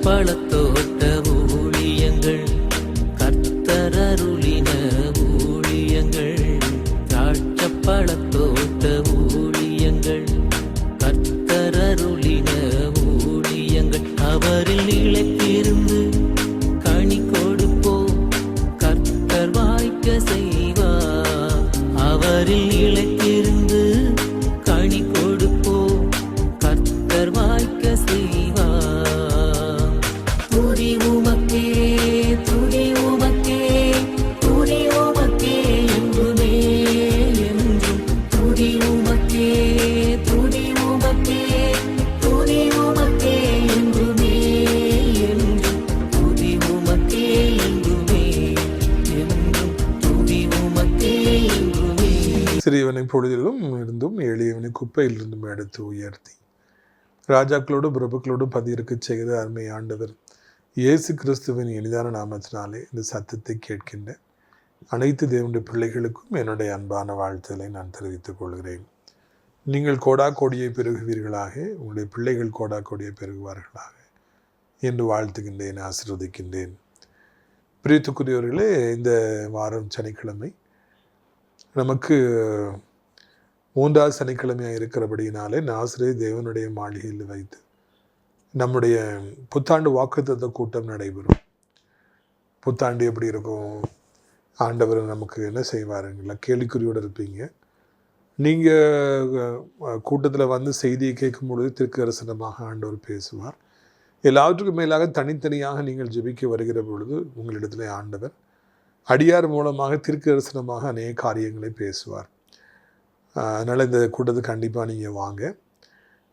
பழத்தோட்ட ஊழியங்கள் கர்த்தரருளின ஊழியங்கள் திராட்சை பழத்தோட்ட ஊழியங்கள் கர்த்தரருளின ஊழியங்கள் அவரில் நிலைத்திருந்து கனி கொடுப்போம் கர்த்தர் வாய்க்க செய்வார் அவரில் நிலைத்திருந்து கனி கொடுப்போம் கர்த்தர் வாய்க்க செய்வார் துதி உமக்கே துதி உமக்கே துதி உமக்கே என்றுமே என்றும் துதி உமக்கே துதி உமக்கே துதி உமக்கே என்றுமே என்றும் துதி உமக்கே என்றுமே என்றும் துதி உமக்கே என்றுமே. சிறியவனை பொழுதிலும் இருந்தும் எளியவனை குப்பையிலிருந்தும் எடுத்து உயர்த்தி ராஜாக்களோடு பிரபுக்களோடு பதியிருக்க செய்த அருமை ஆண்டவர் இயேசு கிறிஸ்துவின் இனிதான நாமத்தினாலே இந்த சத்தத்தை கேட்கின்ற அனைத்து தேவனுடைய பிள்ளைகளுக்கும் என்னுடைய அன்பான வாழ்த்துக்களை நான் தெரிவித்துக் கொள்கிறேன். நீங்கள் கோடா கோடியை பெருகுவீர்களாக, உங்களுடைய பிள்ளைகள் கோடா கோடியை பெருகுவார்களாக என்று வாழ்த்துகின்றேன், ஆசீர்வதிக்கின்றேன். பிரியத்துக்குரியவர்களே, இந்த வாரம் சனிக்கிழமை நமக்கு 3வது சனிக்கிழமையாக இருக்கிறபடியினாலே நாசரேத் தேவனுடைய மாளிகையில் வைத்து நம்முடைய புத்தாண்டு வாக்குத்தத்த கூட்டம் நடைபெறும். புத்தாண்டு எப்படி இருக்கும், ஆண்டவர் நமக்கு என்ன செய்வாருங்களா கேள்விக்குறியோடு இருப்பீங்க. நீங்கள் கூட்டத்தில் வந்து செய்தியை கேட்கும் பொழுது திருக்கரசனமாக ஆண்டவர் பேசுவார். எல்லாவற்றுக்கும் மேலாக தனித்தனியாக நீங்கள் ஜெபிக்க வருகிற பொழுது உங்களிடத்தில் ஆண்டவர் அடியார் மூலமாக திருக்கரசனமாக அநேக காரியங்களை பேசுவார். அதனால் இந்த கூட்டத்துக்கு கண்டிப்பாக நீங்கள் வாங்க.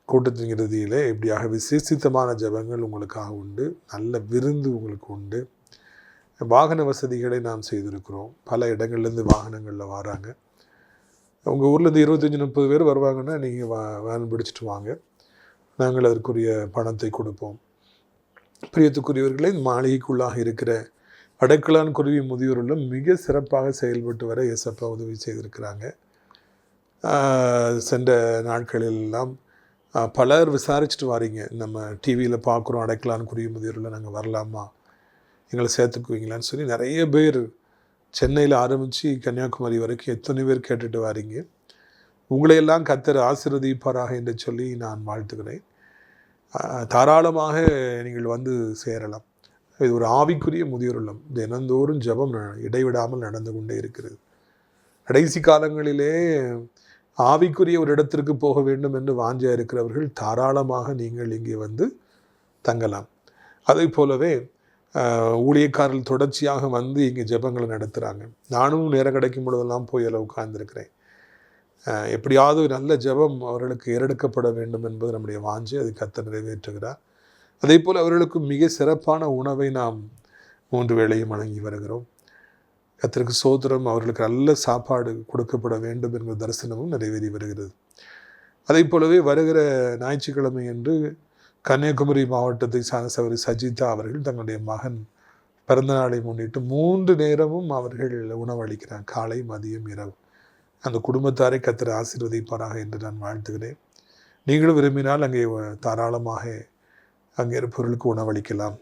கூட்டத்தின் இறுதியில் எப்படியாக விசேஷித்தமான ஜெபங்கள் உங்களுக்காக உண்டு, நல்ல விருந்து உங்களுக்கு உண்டு. வாகன வசதிகளை நாம் செய்திருக்கிறோம். பல இடங்கள்லேருந்து வாகனங்களில் வராங்க. உங்கள் ஊர்லேருந்து 25-30 பேர் வருவாங்கன்னா நீங்கள் வேன் பிடிச்சிட்டு வாங்க, நாங்கள் அதற்குரிய பணத்தை கொடுப்போம். பிரியத்துக்குரியவர்களே, மாளிகைக்குள்ளாக இருக்கிற அடைக்கலான் குருவி முதியோர்களும் மிக சிறப்பாக செயல்பட்டு வர ஏசப்பா உதவி செய்திருக்கிறாங்க. சென்ற நாட்களிலெல்லாம் பலர் விசாரிச்சுட்டு வாரீங்க, நம்ம டிவியில் பார்க்குறோம் அடைக்கலான் குருவி முதியோரில் நாங்கள் வரலாமா, எங்களை சேர்த்துக்குவீங்களான்னு சொல்லி நிறைய பேர் சென்னையில் ஆரம்பித்து கன்னியாகுமரி வரைக்கும் எத்தனை பேர் கேட்டுட்டு வாரீங்க. உங்களையெல்லாம் கர்த்தர் ஆசீர்வதிப்பாராக என்று சொல்லி நான் வாழ்த்துக்கிறேன். தாராளமாக நீங்கள் வந்து சேரலாம். இது ஒரு ஆவிக்குரிய முதியோர் இல்லம். தினந்தோறும் ஜெபம் இடைவிடாமல் நடந்து கொண்டே இருக்கிறது. கடைசி காலங்களிலே ஆவிக்குரிய ஒரு இடத்திற்கு போக வேண்டும் என்று வாஞ்சியாக இருக்கிறவர்கள் தாராளமாக நீங்கள் இங்கே வந்து தங்கலாம். அதே போலவே ஊழியக்காரர்கள் தொடர்ச்சியாக வந்து இங்கே ஜெபங்களை நடத்துகிறாங்க. நானும் நேரம் கிடைக்கும் பொழுதெல்லாம் போய் எல்லாம் உட்கார்ந்துருக்கிறேன். எப்படியாவது நல்ல ஜெபம் அவர்களுக்கு ஏறெடுக்கப்பட வேண்டும் என்பது நம்முடைய வாஞ்சி. அது கர்த்தர் நிறைவேற்றுகிறார். அதே போல் அவர்களுக்கு மிக சிறப்பான உணவை நாம் 3 வேளையும் வழங்கி வருகிறோம். கர்த்தருக்கு ஸ்தோத்திரம். அவர்களுக்கு நல்ல சாப்பாடு கொடுக்கப்பட வேண்டும் என்கிற தரிசனமும் நிறைவேறி வருகிறது. அதே போலவே வருகிற ஞாயிற்றுக்கிழமை என்று கன்னியாகுமரி மாவட்டத்தை சார்ந்த சகோதரி சஜிதா அவர்கள் தங்களுடைய மகன் பிறந்த நாளை முன்னிட்டு 3 நேரமும் அவர்கள் உணவளிக்கிறாங்க, காலை மதியம் இரவு. அந்த குடும்பத்தாரை கர்த்தர் ஆசீர்வதிப்பாராக என்று நான் வாழ்த்துகிறேன். நீங்களும் விரும்பினால் அங்கே தாராளமாக அங்கே பொருளுக்கு உணவளிக்கலாம்.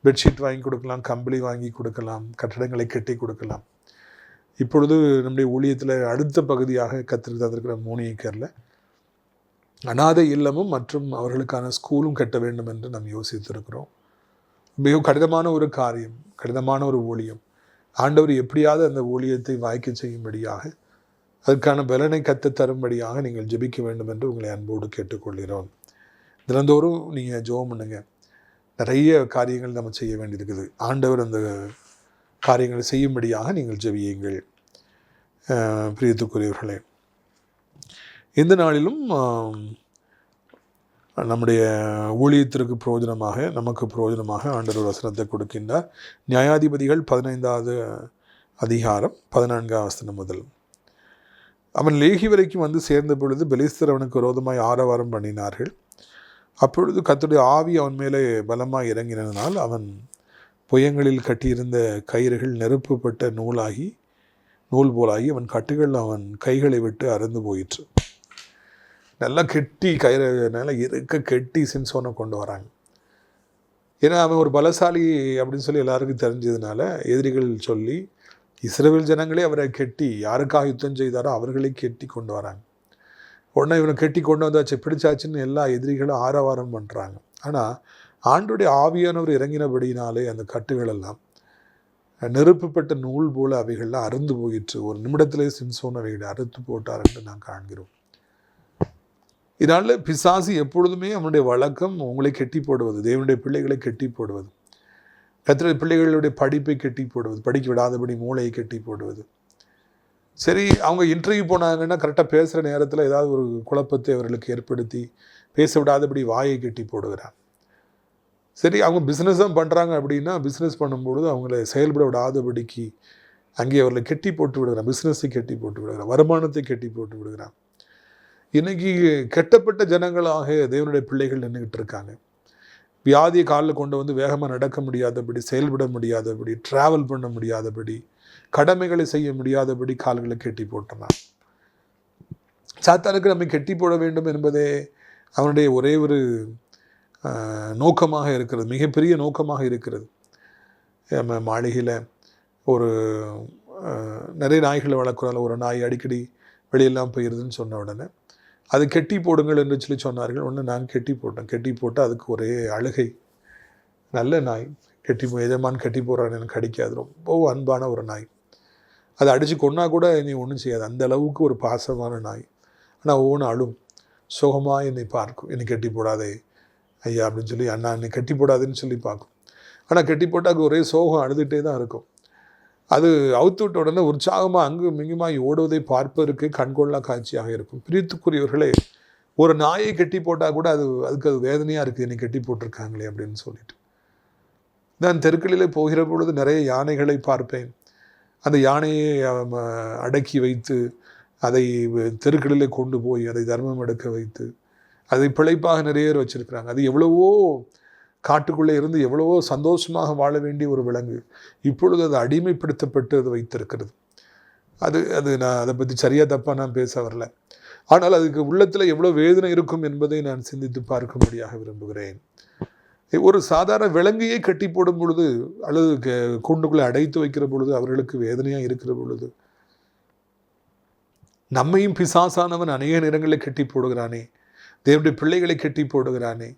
பெட்ஷீட் வாங்கி கொடுக்கலாம், கம்பளி வாங்கி கொடுக்கலாம், கட்டடங்களை கட்டி கொடுக்கலாம். இப்பொழுது நம்முடைய ஊழியத்தில் அடுத்த பகுதியாக கர்த்தர் தந்திருக்கிற 3 ஏக்கரில் அநாதை இல்லமும் மற்றும் அவர்களுக்கான ஸ்கூலும் கட்ட வேண்டும் என்று நாம் யோசித்திருக்கிறோம். மிகவும் கடினமான ஒரு காரியம், கடினமான ஒரு ஊழியம். ஆண்டவர் எப்படியாவது அந்த ஊழியத்தை வாய்க்க செய்யும்படியாக, அதற்கான பலனை கற்றுத் தரும்படியாக நீங்கள் ஜெபிக்க வேண்டும் என்று உங்களை அன்போடு கேட்டுக்கொள்கிறோம். தினந்தோறும் நீங்கள் ஜெபம் பண்ணுங்க. நிறைய காரியங்கள் நம்ம செய்ய வேண்டியிருக்குது. ஆண்டவர் அந்த காரியங்களை செய்யும்படியாக நீங்கள் ஜெபியுங்கள். பிரியத்துக்குரியவர்களே, இந்த நாளிலும் நம்முடைய ஊழியத்திற்கு பிரயோஜனமாக, நமக்கு பிரயோஜனமாக ஆண்டவர் வசனத்தை கொடுக்கின்றார். நியாயாதிபதிகள் 15வது அதிகாரம் 14ஆம் வசனம் முதல். அவன் லேகி வரைக்கும் வந்து சேர்ந்த பொழுது பெலிஸ்தர் அவனுக்கு விரோதமாய் ஆரவாரம் பண்ணினார்கள். அப்பொழுது கர்த்தருடைய ஆவி அவன் மேலே பலமாய் இறங்கினதனால் அவன் புயங்களில் கட்டியிருந்த கயிறுகள் நெருப்புப்பட்ட நூல் போலாகி அவன் கட்டுகள் அவன் கைகளை விட்டு அறுந்து போயிற்று. நல்லா கெட்டி கயிறு நல்லா இருக்க கெட்டி சிம்சோனை கொண்டு வராங்க. ஏன்னா அவன் ஒரு பலசாலி அப்படின்னு சொல்லி எல்லாருக்கும் தெரிஞ்சதுனால எதிரிகள் சொல்லி இஸ்ரவேல் ஜனங்களே அவரை கெட்டி, யாருக்காக யுத்தம் செய்தாரோ அவர்களே கெட்டி கொண்டு வராங்க. உடனே இவனை கெட்டி கொண்டு வந்தாச்சு, பிடிச்சாச்சுன்னு எல்லா எதிரிகளும் ஆரவாரம் பண்ணுறாங்க. ஆனால் ஆண்டுடைய ஆவியானவர் இறங்கினபடினாலே அந்த கட்டுகள் எல்லாம் நெருப்புப்பட்ட நூல் போல அவைகள்லாம் அறுந்து போயிற்று. ஒரு நிமிடத்திலே சிம்சோன் அவைகளை அறுத்து போட்டார் என்று நாம் காண்கிறோம். இதனால் பிசாசு எப்பொழுதுமே அவனுடைய வழக்கம் உங்களை கெட்டி போடுவது, தேவனுடைய பிள்ளைகளை கெட்டி போடுவது, கர்த்தருடைய பிள்ளைகளுடைய படிப்பை கெட்டி போடுவது, படிக்க விடாதபடி மூளையை கெட்டி போடுவது. சரி, அவங்க இன்டர்வியூ போனாங்கன்னா கரெக்டாக பேசுகிற நேரத்தில் ஏதாவது ஒரு குழப்பத்தை அவர்களுக்கு ஏற்படுத்தி பேச விடாதபடி வாயை கெட்டி போடுகிறான். சரி, அவங்க பிஸ்னஸ் தான் பண்ணுறாங்க அப்படின்னா பிஸ்னஸ் பண்ணும்பொழுது அவங்கள செயல்பட விடாதபடிக்கு அங்கே அவர்களை கெட்டி போட்டு விடுகிறான். பிஸ்னஸை கெட்டி போட்டு விடுகிறான், வருமானத்தை கெட்டி போட்டு விடுகிறான். இன்னைக்கு கெட்டப்பட்ட ஜனங்களாக தேவனுடைய பிள்ளைகள் நின்றுக்கிட்டு இருக்காங்க. வியாதியை காலில் கொண்டு வந்து வேகமாக நடக்க முடியாதபடி, செயல்பட முடியாதபடி, ட்ராவல் பண்ண முடியாதபடி, கடமைகளை செய்ய முடியாதபடி கால்களை கெட்டி போட்டுறான். சாத்தானுக்கு நம்ம கெட்டி போட வேண்டும் என்பதே அவனுடைய ஒரே ஒரு நோக்கமாக இருக்கிறது, மிகப்பெரிய நோக்கமாக இருக்கிறது. நம்ம மாளிகையில் ஒரு நிறைய நாய்களை வளர்க்குறால ஒரு நாய் அடிக்கடி வெளியெல்லாம் போயிடுதுன்னு சொன்ன உடனே அது கெட்டி போடுங்கள் என்று சொல்லி சொன்னார்கள். ஒன்று நான் கெட்டி போட்டேன். கெட்டி போட்டு அதுக்கு ஒரே அழுகை. நல்ல நாய், கெட்டி எஜமான் கெட்டி போடுறான்னு எனக்கு அடிக்காது, ரொம்ப அன்பான ஒரு நாய். அதை அடித்து கொன்னா கூட நீ ஒன்றும் செய்யாது, அந்த அளவுக்கு ஒரு பாசமான நாய். ஆனால் ஒவ்வொன்று அழும், சுகமாக என்னை பார்க்கும். என்னை கெட்டி போடாதே ஐயா அப்படின்னு சொல்லி, அண்ணா என்னை கெட்டி போடாதுன்னு சொல்லி பார்க்கும். ஆனால் கெட்டி போட்டால் ஒரே சோகம் அழுதுகிட்டே தான் இருக்கும். அது அவுத்து விட்ட உடனே உற்சாகமாக அங்கும் இங்குமாய் ஓடுவதை பார்ப்பதற்கு கண்கொள்ளா காட்சியாக இருக்கும். பிரித்துக்குரியவர்களே, ஒரு நாயை கெட்டி போட்டால் கூட அதுக்கு வேதனையாக இருக்குது, என்னை கெட்டி போட்டிருக்காங்களே அப்படின்னு சொல்லிட்டு. நான் தெருக்களிலே போகிற பொழுது நிறைய யானைகளை பார்ப்பேன். அந்த யானையை அடக்கி வைத்து அதை தெருக்களிலே கொண்டு போய் அதை தர்மம் எடுக்க வைத்து அதை பிழைப்பாக நிறைய பேர் வச்சுருக்கிறாங்க. அது எவ்வளவோ காட்டுக்குள்ளே இருந்து எவ்வளவோ சந்தோஷமாக வாழ வேண்டிய ஒரு விலங்கு இப்பொழுது அது அடிமைப்படுத்தப்பட்டு அது வைத்திருக்கிறது. அது நான் அதை பற்றி சரியாக தப்பாக நான் பேச வரல. ஆனால் அதுக்கு உள்ளத்தில் எவ்வளோ வேதனை இருக்கும் என்பதை நான் சிந்தித்து பார்க்கும்படியாக விரும்புகிறேன். ஒரு சாதாரண விலங்கையே கட்டி போடும் பொழுது அல்லது கூண்டுக்குள்ளே அடைத்து வைக்கிற பொழுது அவர்களுக்கு வேதனையாக இருக்கிற பொழுது, நம்மையும் பிசாசானவன் அநேக நேரங்களில் கட்டி போடுகிறானே, தேவனுடைய பிள்ளைகளை கட்டி போடுகிறானே,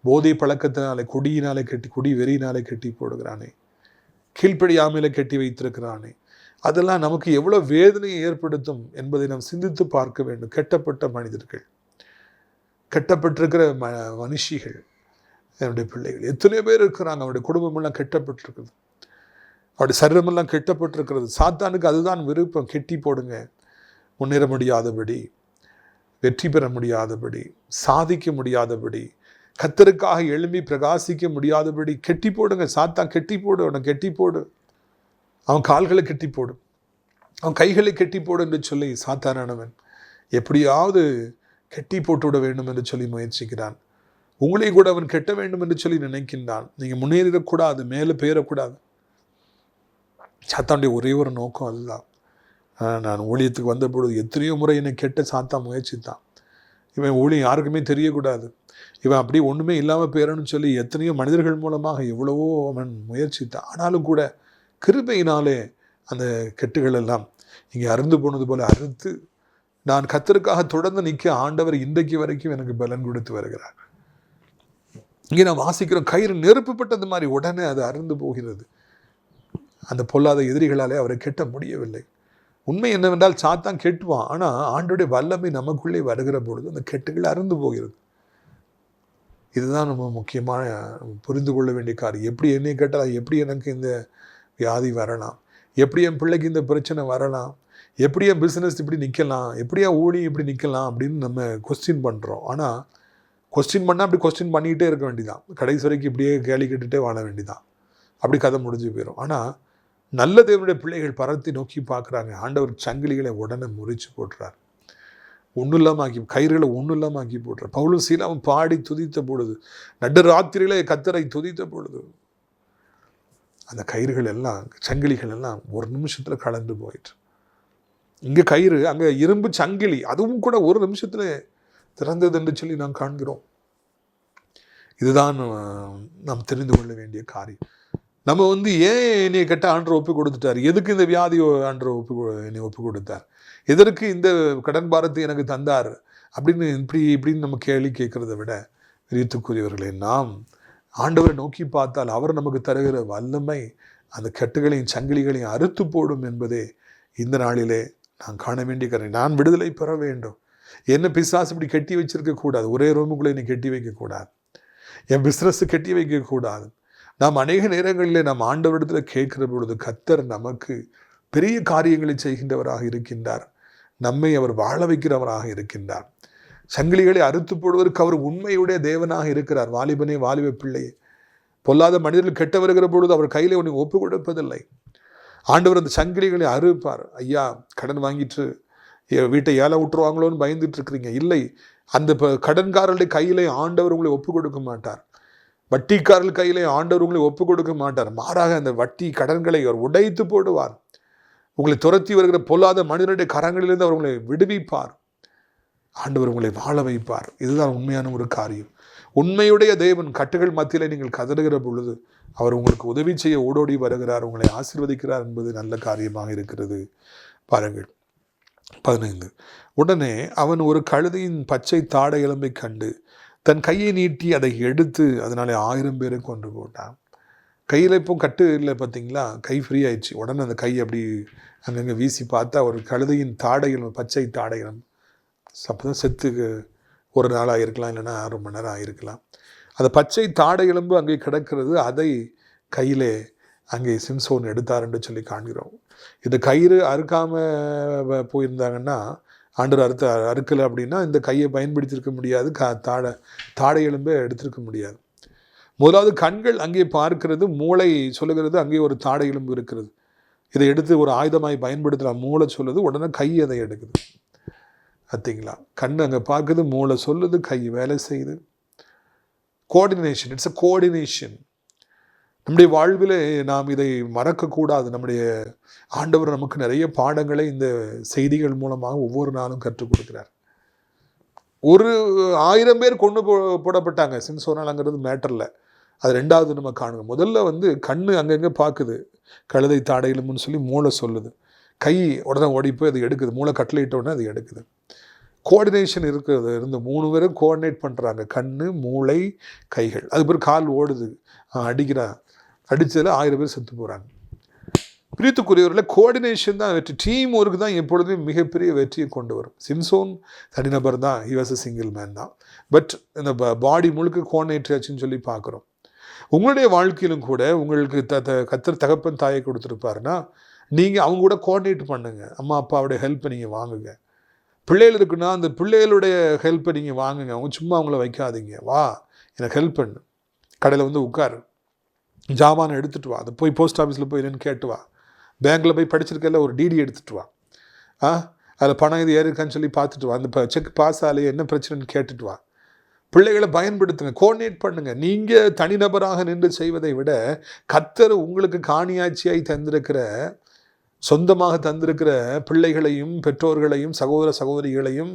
போதை பழக்கத்தினாலே, குடியினாலே கட்டி, குடி வெறியினாலே கட்டி போடுகிறானே, கீழ்ப்படியாமையில கட்டி வைத்திருக்கிறானே, அதெல்லாம் நமக்கு எவ்வளோ வேதனையை ஏற்படுத்தும் என்பதை நாம் சிந்தித்து பார்க்க வேண்டும். கெட்டப்பட்ட மனிதர்கள், கெட்டப்பட்டிருக்கிற மனுஷிகள், என்னுடைய பிள்ளைகள் எத்தனையோ பேர் இருக்கிறாங்க. அவருடைய குடும்பமெல்லாம் கெட்டப்பட்டிருக்குது, அவருடைய சரீரமெல்லாம் கெட்டப்பட்டிருக்கிறது. சாத்தானுக்கு அதுதான் விருப்பம், கெட்டி போடுங்க, முன்னேற முடியாதபடி, வெற்றி பெற முடியாதபடி, சாதிக்க முடியாதபடி, கர்த்தருக்காக எழும்பி பிரகாசிக்க முடியாதபடி கெட்டி போடுங்க. சாத்தான் கெட்டி போடு, அவனை கெட்டி போடு, அவன் கால்களை கெட்டி போடு, அவன் கைகளை கெட்டி போடு என்று சொல்லி சாத்தானானவன் எப்படியாவது கெட்டி போட்டு விட வேண்டும் என்று சொல்லி முயற்சிக்கிறான். உங்களை கூட அவன் கெட்ட வேண்டும் என்று சொல்லி நினைக்கின்றான். நீங்கள் முன்னேறிடக்கூடாது, மேலே பெயரக்கூடாது. சாத்தானுடைய ஒரே ஒரு நோக்கம் அதுதான். நான் ஊழியத்துக்கு வந்த பொழுது எத்தனையோ முறை என்னை கெட்ட சாத்தான் முயற்சித்தான். இவன் ஊழியம் யாருக்குமே தெரியக்கூடாது, இவன் அப்படி ஒன்றுமே இல்லாமல் போயிடணும்னு சொல்லி எத்தனையோ மனிதர்கள் மூலமாக எவ்வளவோ அவன் முயற்சித்தான். ஆனாலும் கூட கிருபையினாலே அந்த கெட்டுகள் எல்லாம் இங்கே அறுந்து போனது போல அறுத்து நான் கர்த்தருக்காக தொடர்ந்து நிற்க ஆண்டவர் இன்றைக்கு வரைக்கும் எனக்கு பலன் கொடுத்து வருகிறார். இங்கே நான் வாசிக்கிறோம், கயிறு நெருப்புப்பட்டது மாதிரி உடனே அது அறுந்து போகிறது. அந்த பொல்லாத எதிரிகளாலே அவரை கெட்ட முடியவில்லை. உண்மை என்னவென்றால் சாத்தான் கெட்டுவான், ஆனால் ஆண்டோடைய வல்லமை நமக்குள்ளே வருகிற பொழுது அந்த கெட்டுகள் அறுந்து போகிறது. இதுதான் நம்ம முக்கியமான புரிந்து கொள்ள வேண்டிய காரியம். எப்படி என்னை கேட்டால் எப்படி எனக்கு இந்த வியாதி வரலாம், எப்படி என் பிள்ளைக்கு இந்த பிரச்சனை வரலாம், எப்படி என் பிஸ்னஸ் இப்படி நிற்கலாம், எப்படியா ஊழியம் இப்படி நிற்கலாம் அப்படின்னு நம்ம கொஸ்டின் பண்ணுறோம். ஆனால் கொஸ்டின் பண்ணால் அப்படி கொஸ்டின் பண்ணிக்கிட்டே இருக்க வேண்டியதான், கடைசி வரைக்கும் இப்படியே கேள்வி கேட்டுகிட்டே வாழ வேண்டியதான், அப்படி கதை முடிஞ்சு போயிடும். ஆனால் நல்ல தேவனுடைய பிள்ளைகள் பரத்தி நோக்கி பார்க்குறாங்க. ஆண்டவர் சங்கிலிகளை உடனே முறிச்சு போட்டுறார், ஒன்றும் இல்லாமல் ஆக்கி, கயிறுகளை ஒன்றும் இல்லாமல் ஆக்கி போட்டுறார். பவுலும் சீலாவும் பாடி துதித்த பொழுது, நடு ராத்திரியிலே கர்த்தரை துதித்த பொழுது அந்த கயிறுகள் எல்லாம், சங்கிலிகள் எல்லாம் ஒரு நிமிஷத்தில் கலந்து போயிட்டு. இங்கே கயிறு, அங்கே இரும்பு சங்கிலி, அதுவும் கூட ஒரு நிமிஷத்தில் திறந்தது என்று சொல்லி நாம் காண்கிறோம். இதுதான் நாம் தெரிந்து கொள்ள வேண்டிய காரியம். நம்ம ஏன் என்னைய கேட்ட ஆண்டவர் ஒப்பு கொடுத்துட்டார், எதுக்கு இந்த வியாதி ஆண்டவர் என்னை ஒப்பு கொடுத்தார், எதற்கு இந்த கடன் பாரத்தை எனக்கு தந்தார் அப்படின்னு இப்படின்னு நம்ம கேள்வி கேட்கறத விட, பிரியத்துக்குரியவர்களே, நாம் ஆண்டவரை நோக்கி பார்த்தால் அவர் நமக்கு தருகிற வல்லமை அந்த கட்டுகளையும் சங்கிலிகளையும் அறுத்து போடும் என்பதே இந்த நாளிலே நான் காண வேண்டிய காரணம். நான் விடுதலை பெற வேண்டும். என்ன பிசாசு இப்படி கட்டி வச்சிருக்க கூடாது, ஒரே ரூமுக்குள்ளே என்னை கட்டி வைக்கக்கூடாது, என் பிஸ்னஸ் கட்டி வைக்கக்கூடாது. நாம் அநேக நேரங்களில் நாம் ஆண்டவரிடத்தில் கேட்கிற பொழுது கர்த்தர் நமக்கு பெரிய காரியங்களை செய்கின்றவராக இருக்கின்றார். நம்மை அவர் வாழ வைக்கிறவராக இருக்கின்றார். சங்கிலிகளை அறுத்து போடுவதற்கு அவர் உண்மையுடைய தேவனாக இருக்கிறார். வாலிபனே, வாலிப பிள்ளையே, பொல்லாத மனிதர்கள் கெட்ட வருகிற பொழுது அவர் கையில் உன்னை ஒப்பு கொடுப்பதில்லை. ஆண்டவர் அந்த சங்கிலிகளை அறுப்பார். ஐயா, கடன் வாங்கிட்டு வீட்டை ஏழை விட்டுருவாங்களோன்னு பயந்துட்டு இருக்கிறீங்க. இல்லை, அந்த கடன்காரர்களுடைய கையிலே ஆண்டவர் உங்களை ஒப்பு கொடுக்க மாட்டார். வட்டிக்காரர்கள் கையிலே ஆண்டவர் உங்களை ஒப்பு கொடுக்க மாட்டார். மாறாக அந்த வட்டி கடன்களை அவர் உடைத்து போடுவார். உங்களை துரத்தி வருகிற பொல்லாத மனிதனுடைய கரங்களிலிருந்து அவர் உங்களை விடுவிப்பார். ஆண்டவர் உங்களை வாழ வைப்பார். இதுதான் உண்மையான ஒரு காரியம். உண்மையுடைய தேவன் கட்டுகள் மத்தியில் நீங்கள் கதறுகிற பொழுது அவர் உங்களுக்கு உதவி செய்ய ஓடோடி வருகிறார், உங்களை ஆசீர்வதிக்கிறார் என்பது நல்ல காரியமாக இருக்கிறது. பாருங்கள் 15. உடனே அவன் ஒரு கழுதையின் பச்சை தாடை எலும்பை கண்டு தன் கையை நீட்டி அதை எடுத்து அதனாலே 1000 பேரை கொன்று போட்டான். கையில் இப்போ கட்டு இல்லை பார்த்தீங்களா, கை ஃப்ரீ ஆயிடுச்சு. உடனே அந்த கை அப்படி அங்கங்கே வீசி பார்த்தா ஒரு கழுதையின் தாடை எலும்பு, பச்சை தாடை எலும்பு. அப்போ தான் செத்துக்கு ஒரு நாள் ஆகிருக்கலாம், இல்லைன்னா 6 மணி நேரம் ஆகிருக்கலாம். அந்த பச்சை தாடை எலும்பு அங்கே கிடக்கிறது. அதை கையிலே அங்கே சிம்சோன் எடுத்தார் என்று சொல்லி காண்கிறோம். இந்த கயிறு அறுக்காமல் போயிருந்தாங்கன்னா, ஆண்டவர் அறுக்கலை அப்படின்னா இந்த கையை பயன்படுத்தியிருக்க முடியாது, தாடை எலும்பை எடுத்திருக்க முடியாது. முதலாவது கண்கள் அங்கே பார்க்கிறது, மூளை சொல்லுகிறது அங்கே ஒரு தாடை எலும்பு இருக்கிறது, இதை எடுத்து ஒரு ஆயுதமாய் பயன்படுத்தலாம். மூளை சொல்லுது, உடனே கை அதை எடுக்குது. பார்த்தீங்களா, கண் அங்கே பார்க்குது, மூளை சொல்லுது, கை வேலை செய்யுது. Coordination, it's a coordination. நம்முடைய வாழ்வில் நாம் இதை மறக்கக்கூடாது. நம்முடைய ஆண்டவர் நமக்கு நிறைய பாடங்களை இந்த செய்திகள் மூலமாக ஒவ்வொரு நாளும் கற்றுக் கொடுக்கிறார். ஒரு 1000 பேர் கொண்டு போடப்பட்டாங்க சிம்சோனாலங்கிறது மேட்டரில். அது ரெண்டாவது நம்ம காணுங்க. முதல்ல கண்ணு அங்கங்கே பார்க்குது, கழுதை தாடையிலும்னு சொல்லி மூளை சொல்லுது, கை உடனே ஓடி போய் அதை எடுக்குது, மூளை கட்டளையிட்ட உடனே அதை எடுக்குது. கோஆர்டினேஷன் இருக்கிறது. 3 பேரும் கோஆர்டினேட் பண்ணுறாங்க, கண்ணு, மூளை, கைகள். அது பிறகு கால் ஓடுது, அடித்ததில் 1000 பேர் செத்து போகிறாங்க. பிரியத்துக்குரியவர்களை கோஆர்டினேஷன் தான் வெற்றி. டீம் ஒர்க் தான் எப்பொழுதுமே மிகப்பெரிய வெற்றியை கொண்டு வரும். சிம்சோன் தனிநபர் தான், he was a single man தான். பட் இந்த பாடி முழுக்க கோஆர்டினேட் ஆச்சுன்னு சொல்லி பார்க்குறோம். உங்களுடைய வாழ்க்கையிலும் கூட உங்களுக்கு கர்த்தர் தகப்பன் தாயை கொடுத்துருப்பாருன்னா, நீங்கள் அவங்க கூட கோஆர்டினேட் பண்ணுங்க. அம்மா அப்பாவுடைய ஹெல்ப்பை நீங்கள் வாங்குங்க. பிள்ளைகள் இருக்குன்னா அந்த பிள்ளைகளுடைய ஹெல்ப்பை நீங்கள் வாங்குங்க. அவங்க சும்மா அவங்கள வைக்காதீங்க. வா, எனக்கு ஹெல்ப் பண்ணு, கடையில் உட்காரு, ஜாமானை எடுத்துகிட்டு வா, அதை போய் போஸ்ட் ஆஃபீஸில் போய் என்னன்னு கேட்டு வா, பேங்க்கில் போய் படிச்சிருக்கல ஒரு டிடி எடுத்துகிட்டு வா, அதில் பணம் இது ஏறிருக்கான்னு சொல்லி பார்த்துட்டு வா, அந்த செக் பாஸ் ஆலையே என்ன பிரச்சனைன்னு கேட்டுட்டு வா. பிள்ளைகளை பயன்படுத்துங்க, கோஆர்டினேட் பண்ணுங்கள். நீங்கள் தனிநபராக நின்று செய்வதை விட கர்த்தர் உங்களுக்கு காணியாட்சியாய் தந்திருக்கிற, சொந்தமாக தந்திருக்கிற பிள்ளைகளையும் பெற்றோர்களையும் சகோதர சகோதரிகளையும்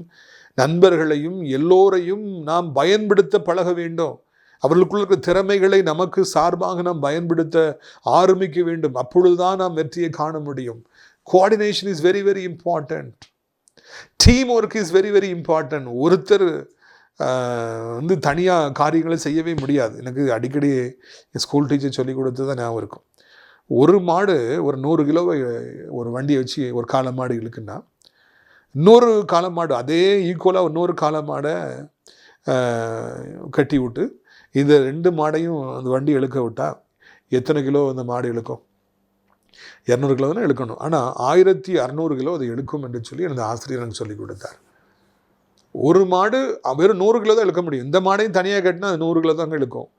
நண்பர்களையும் எல்லோரையும் நாம் பயன்படுத்த பழக வேண்டும். அவர்களுக்குள்ள இருக்கிற திறமைகளை நமக்கு சார்பாக நாம் பயன்படுத்த ஆரம்பிக்க வேண்டும். அப்பொழுதுதான் நாம் வெற்றியை காண முடியும். Coordination is very very important. Team work is very very important. ஒருத்தர் தனியாக காரியங்களை செய்யவே முடியாது. எனக்கு அடிக்கடி ஸ்கூல் டீச்சர் சொல்லி கொடுத்து தான் ஞாபகம் இருக்கும். ஒரு மாடு ஒரு 100 கிலோவை ஒரு வண்டியை வச்சு ஒரு காளை மாடு இழுக்குன்னா, இன்னொரு காளை மாடு அதே ஈக்குவலாக இன்னொரு காளை மாடை கட்டி விட்டு இந்த 2 மாடையும் அந்த வண்டி இழுக்க விட்டால் எத்தனை கிலோ அந்த மாடு இழுக்கும்? 200 கிலோ தானே இழுக்கணும். ஆனால் 1600 கிலோ அதை இழுக்கும் என்று சொல்லி அந்த ஆசிரியர் எனக்கு சொல்லி கொடுத்தார். ஒரு மாடு வெறும் 100 கிலோ தான் இழுக்க முடியும். இந்த மாடையும் தனியாக கட்டினா அது 100 கிலோ தாங்க இழுக்கும்.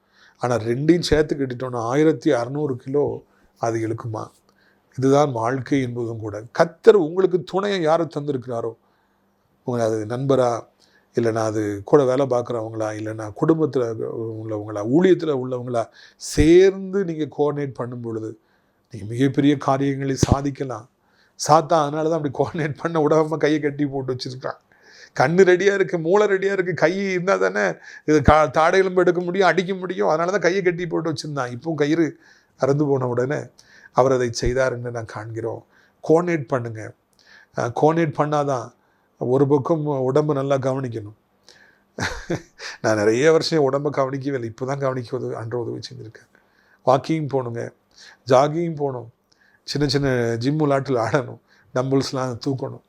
ஆனால் 2ஐயும் சேர்த்து கட்டிட்டோன்னா 1600 கிலோ அது இழுக்குமா? இதுதான் வாழ்க்கை என்பதும் கூட. கர்த்தர் உங்களுக்கு துணையை யாரை தந்திருக்கிறாரோ, உங்களை அது நண்பரா, இல்லைனா அது கூட வேலை பார்க்குறவங்களா, இல்லைனா குடும்பத்தில் உள்ளவங்களா, ஊழியத்தில் உள்ளவங்களா சேர்ந்து நீங்கள் கோஆர்டினேட் பண்ணும் பொழுது நீங்கள் மிகப்பெரிய காரியங்களை சாதிக்கலாம். அதனால தான் அப்படி கோஆர்டினேட் பண்ண விடாமல் கையை கட்டி போட்டு வச்சுருக்கான். கண்ணு ரெடியாக இருக்குது, மூளை ரெடியாக இருக்குது, கை இருந்தால் தானே இது தாடை எலும்பு எடுக்க முடியும், அடிக்க முடியும். அதனால தான் கையை கட்டி போட்டு வச்சுருந்தான். இப்போவும் கயிறு அறுந்து போன உடனே அவர் அதை செய்தார் என்று நான் காண்கிறோம். கோஆர்டினேட் பண்ணுங்க. கோஆர்டினேட் பண்ணாதான் ஒரு பக்கம் உடம்பு நல்லா கவனிக்கணும். நான் நிறைய வருஷம் உடம்பை கவனிக்கவே இல்லை, இப்போ தான் கவனிக்க அன்று உதவி செஞ்சுருக்கேன். வாக்கிங் போகணுங்க, ஜாகிங் போகணும், சின்ன சின்ன ஜிம் விளாட்டில் ஆடணும், டம்பிள்ஸ்லாம் தூக்கணும்.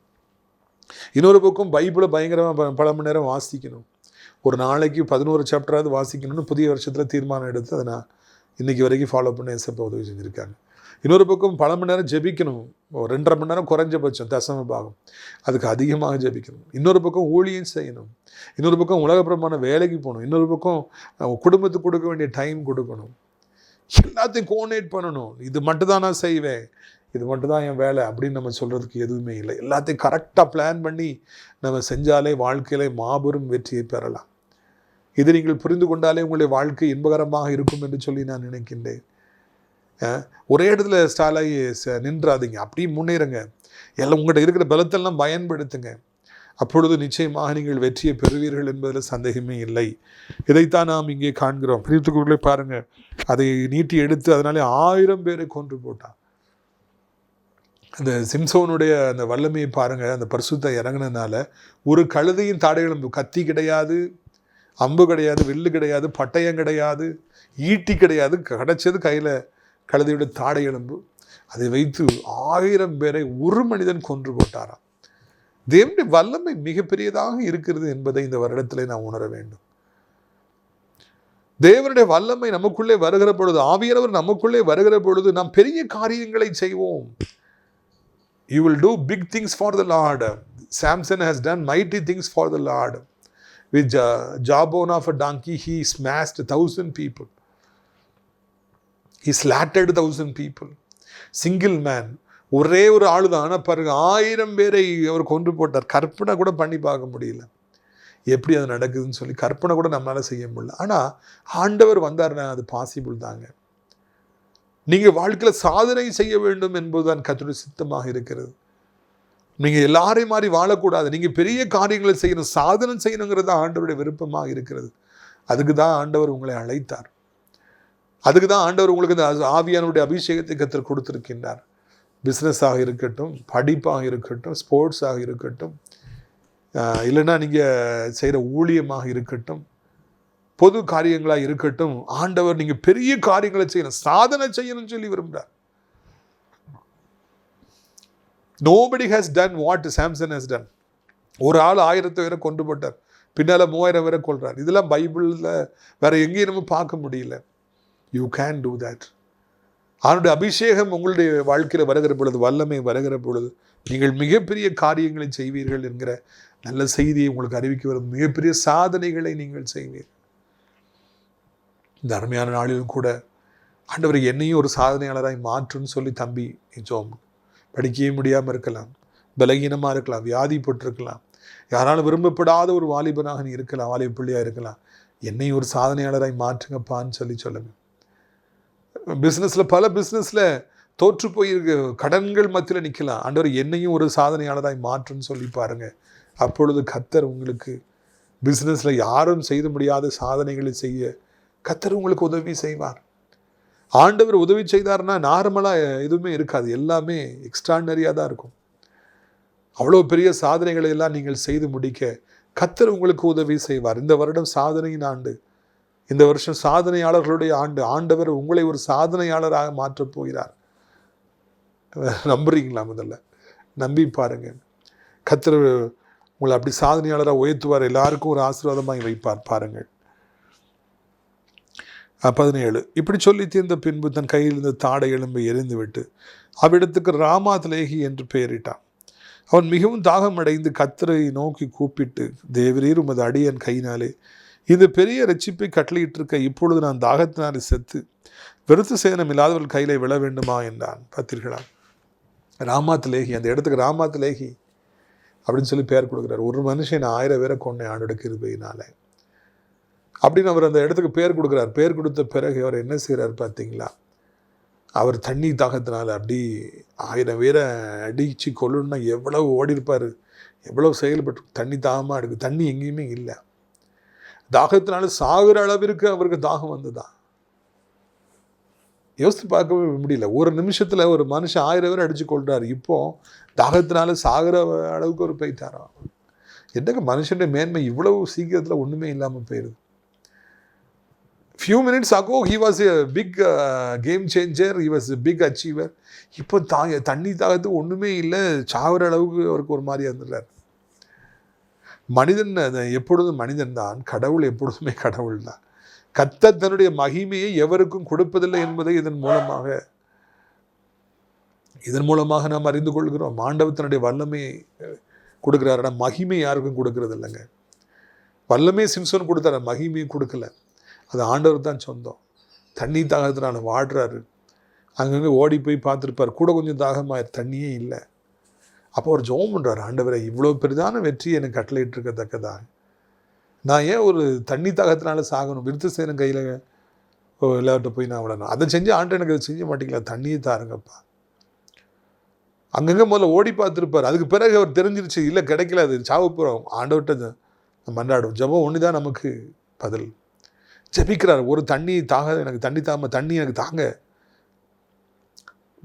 இன்னொரு பக்கம் பைபிளை பயங்கரமாக பல மணி நேரம் வாசிக்கணும். ஒரு நாளைக்கு 11 சாப்டராவது வாசிக்கணும்னு புதிய வருஷத்தில் தீர்மானம் எடுத்து அதை நான் இன்றைக்கி வரைக்கும் ஃபாலோ பண்ண ஏசப்பா உதவி செஞ்சுருக்காங்க. இன்னொரு பக்கம் பல மணி நேரம் ஜெபிக்கணும், 2.5 மணி நேரம் குறைஞ்சபட்சம் தசம பாகம், அதுக்கு அதிகமாக ஜெபிக்கணும். இன்னொரு பக்கம் ஊழியம் செய்யணும், இன்னொரு பக்கம் உலகப்பிரமான வேலைக்கு போகணும், இன்னொரு பக்கம் குடும்பத்துக்கு கொடுக்க வேண்டிய டைம் கொடுக்கணும். எல்லாத்தையும் கோஆர்டினேட் பண்ணணும். இது மட்டும்தான் நான் செய்வேன், இது மட்டும்தான் என் வேலை அப்படின்னு நம்ம சொல்கிறதுக்கு எதுவுமே இல்லை. எல்லாத்தையும் கரெக்டாக பிளான் பண்ணி நம்ம செஞ்சாலே வாழ்க்கையில மாபெரும் வெற்றியை பெறலாம். இது நீங்கள் புரிந்து கொண்டாலே உங்களுடைய வாழ்க்கை இன்பகரமாக இருக்கும் என்று சொல்லி நான் நினைக்கின்றேன். ஒரே இடத்துல ஸ்டாலாகி நின்றாதீங்க, அப்படியே முன்னேறுங்க. எல்லாம் உங்கள்கிட்ட இருக்கிற பலத்தெல்லாம் பயன்படுத்துங்க. அப்பொழுது நிச்சயமாக நீங்கள் வெற்றியை பெறுவீர்கள் என்பதில் சந்தேகமே இல்லை. இதைத்தான் நாம் இங்கே காண்கிறோம். பிரித்துக்குள்ளே பாருங்கள், அதை நீட்டி எடுத்து அதனாலே 1000 பேரை கொன்று போட்டான். அந்த சிம்சோனுடைய அந்த வல்லமையை பாருங்கள். அந்த பரிசுத்த இறங்கினதுனால ஒரு கழுதையின் தாடைகளும், கத்தி கிடையாது, அம்பு கிடையாது, வில்லு கிடையாது, பட்டயம் கிடையாது, ஈட்டி கிடையாது, கிடைச்சது கையில் கழுதையோட தாடை எலும்பு. அதை வைத்து 1000 பேரை ஒரு மனிதன் கொன்று போட்டாராம். தேவனுடைய வல்லமை மிகப்பெரியதாக இருக்கிறது என்பதை இந்த வருடத்திலே நாம் உணர வேண்டும். தேவனுடைய வல்லமை நமக்குள்ளே வருகிற பொழுது, ஆவியானவர் நமக்குள்ளே வருகிற பொழுது நாம் பெரிய காரியங்களை செய்வோம். You will do big things for the Lord. Samson has done mighty things for the Lord. With jawbone of a donkey, he smashed 1,000 people. He slaughtered 1,000 people. Single man. ஒரே ஒரு ஆளு தான், ஆனால் பாருங்க 1000 பேரை அவர் கொன்று போட்டார். கற்பனை கூட பண்ணி பார்க்க முடியல எப்படி அது நடக்குதுன்னு சொல்லி. கற்பனை கூட நம்மளால செய்ய முடியல. ஆனால் ஆண்டவர் வந்தார்னா அது பாசிபிள் தாங்க. நீங்கள் வாழ்க்கையில் சாதனை செய்ய வேண்டும் என்பதுதான் கர்த்தருடைய சித்தமாக இருக்கிறது. நீங்கள் எல்லாரையும் மாதிரி வாழக்கூடாது, நீங்கள் பெரிய காரியங்களை செய்யணும், சாதனை செய்யணுங்கிறது தான் ஆண்டவருடைய விருப்பமாக இருக்கிறது. அதுக்கு தான் ஆண்டவர் உங்களை அழைத்தார். அதுக்கு தான் ஆண்டவர் உங்களுக்கு இந்த ஆவியானுடைய அபிஷேகத்தை கர்த்தர் கொடுத்திருக்கின்றார். பிஸ்னஸாக இருக்கட்டும், படிப்பாக இருக்கட்டும், ஸ்போர்ட்ஸாக இருக்கட்டும், இல்லைன்னா நீங்கள் செய்கிற ஊழியமாக இருக்கட்டும், பொது காரியங்களாக இருக்கட்டும், ஆண்டவர் நீங்கள் பெரிய காரியங்களை செய்யணும், சாதனை செய்யணும்னு சொல்லி விரும்புகிறார். Nobody has done what Samson has done. ஒரு ஆள் 1000 பேரை கொண்டு போட்டார், பின்னால் 3000 பேரை கொள்றார். இதெல்லாம் பைபிளில் வேற எங்கேயும் நம்ம பார்க்க முடியல. You can do that. அவனுடைய அபிஷேகம் உங்களுடைய வாழ்க்கையில் வருகிற பொழுது, வல்லமை வருகிற பொழுது நீங்கள் மிகப்பெரிய காரியங்களை செய்வீர்கள் என்கிற நல்ல செய்தியை உங்களுக்கு அறிவிக்க வரும். மிகப்பெரிய சாதனைகளை நீங்கள் செய்வீர்கள். இந்த அருமையான நாளிலும் கூட ஆண்டவர் என்னையும் ஒரு சாதனையாளராய் மாற்றுன்னு சொல்லி தம்பி ஜோம், படிக்கவே முடியாமல் இருக்கலாம், பலகீனமாக இருக்கலாம், வியாதிப்பட்டிருக்கலாம், யாராலும் விரும்பப்படாத ஒரு வாலிபனாக நீ இருக்கலாம், வாலிப பிள்ளையாக இருக்கலாம், என்னையும் ஒரு சாதனையாளராய் மாற்றுங்கப்பான்னு சொல்லி சொல்லுங்கள். பிஸ்னஸில் பல பிஸ்னஸில் தோற்று போயிருக்கு, கடன்கள் மத்தியில் நிற்கலாம். ஆண்டவர் என்னையும் ஒரு சாதனையாளராய் மாற்றுன்னு சொல்லி பாருங்கள். அப்பொழுது கர்த்தர் உங்களுக்கு பிஸ்னஸில் யாரும் செய்த முடியாத சாதனைகளை செய்ய கர்த்தர் உங்களுக்கு உதவி செய்வார். ஆண்டவர் உதவி செய்தார்னா நார்மலாக எதுவுமே இருக்காது, எல்லாமே எக்ஸ்ட்ரானரியாக தான் இருக்கும். அவ்வளோ பெரிய சாதனைகளை எல்லாம் நீங்கள் செய்து முடிக்க கர்த்தர் உங்களுக்கு உதவி செய்வார். இந்த வருடம் சாதனையின் ஆண்டு, இந்த வருஷம் சாதனையாளர்களுடைய ஆண்டு. ஆண்டவர் உங்களை ஒரு சாதனையாளராக மாற்றப் போகிறார். நம்புறீங்களா? முதல்ல நம்பி பாருங்க. கர்த்தர் உங்களை அப்படி சாதனையாளராக உயர்த்துவார், எல்லாருக்கும் ஒரு ஆசீர்வாதமாக வைப்பார். பாருங்கள் 17. இப்படி சொல்லி தீர்ந்த பின்பு தன் கையில் இருந்த தாடை எலும்பை எரிந்து விட்டு அவ்விடத்துக்கு ராமாத் லேகி என்று பெயரிட்டான். அவன் மிகவும் தாகம் அடைந்து கர்த்தரை நோக்கி கூப்பிட்டு, தேவரீர் உமது அடியன் கையினாலே இந்த பெரிய ரட்சிப்பை கட்டளையிட்டிருக்க, இப்பொழுது நான் தாகத்தினாலே செத்து விருத்த சேதனம் இல்லாதவர்கள் கையில் விழ வேண்டுமா என்றான். பார்த்தீர்களா? ராமாத் லேகி, அந்த இடத்துக்கு ராமாத் லேகி அப்படின்னு சொல்லி பெயர் கொடுக்குறார். ஒரு மனுஷன் 1000 பேரை கொண்டேன் ஆண்டோட கிருபையினால அப்படின்னு அவர் அந்த இடத்துக்கு பேர் கொடுக்குறார். பேர் கொடுத்த பிறகு அவர் என்ன செய்கிறார் பார்த்தீங்களா? அவர் தண்ணி தாகத்தினால அப்படி 1000 பேரை அடித்து கொள்ளணுன்னா எவ்வளவு ஓடி இருப்பார், எவ்வளோ செயல்பட்டு தண்ணி தாகமாக எடுக்கு, தண்ணி எங்கேயுமே இல்லை. தாகத்தினால சாகுற அளவிற்கு அவருக்கு தாகம் வந்ததா? யோசித்து பார்க்கவே முடியல. ஒரு நிமிஷத்தில் ஒரு மனுஷன் 1000 பேர் அடித்து கொள்றாரு. இப்போ தாகத்தினால சாகுற அளவுக்கு ஒரு போயிட்டாரா? என்னங்க மனுஷனுடைய மேன்மை இவ்வளவு சீக்கிரத்தில் ஒன்றுமே இல்லாமல் போயிடுது. few minutes ago he was a big game changer, he was a big achiever. இப்போ தண்ணி தாகத்து ஒன்றுமே இல்லை, சாகுற அளவுக்கு அவருக்கு ஒரு மாதிரியா இருந்துடுறார். மனிதன் எப்பொழுதும் மனிதன் தான், கடவுள் எப்பொழுதுமே கடவுள் தான். கர்த்தர் தன்னுடைய மகிமையை எவருக்கும் கொடுப்பதில்லை என்பதை இதன் மூலமாக நாம் அறிந்து கொள்கிறோம். ஆண்டவர் தன்னுடைய வல்லமையை கொடுக்குறாரு, ஆனால் மகிமை யாருக்கும் கொடுக்கறது இல்லைங்க. வல்லமே சிம்சோன் கொடுத்தாரு, மகிமையும் கொடுக்கல. அது ஆண்டவர் தான் சொந்தம். தண்ணி தாகத்தினால வாடுறாரு. அங்கங்கே ஓடி போய் பார்த்துருப்பார், கூட கொஞ்சம் தாகமாயிரு, தண்ணியே இல்லை. அப்போ அவர் ஜெபம் பண்ணுறாரு, ஆண்டவரை இவ்வளோ பெரிதான வெற்றி எனக்கு கட்டளையிட்டு இருக்கத்தக்கதாக நான் ஏன் ஒரு தண்ணி தாகத்தினால சாகணும்? விருத்தசேனன் கையில் எல்லார்கிட்ட போய் நான் விடணும். அதை செஞ்சு ஆண்டு எனக்கு அதை செய்ய மாட்டீங்களா? தண்ணியை தாருங்கப்பா. அங்கங்கே முதல்ல ஓடி பார்த்துருப்பார். அதுக்கு பிறகு அவர் தெரிஞ்சிருச்சு, இல்லை கிடைக்கல, அது சாவ போகிறோம். ஆண்டவர்கிட்ட மன்றாடும். ஜெபம் ஒன்று தான் நமக்கு பதில். ஜெபிக்கிறார், ஒரு தண்ணி எனக்கு தண்ணி தண்ணி எனக்கு தாங்க.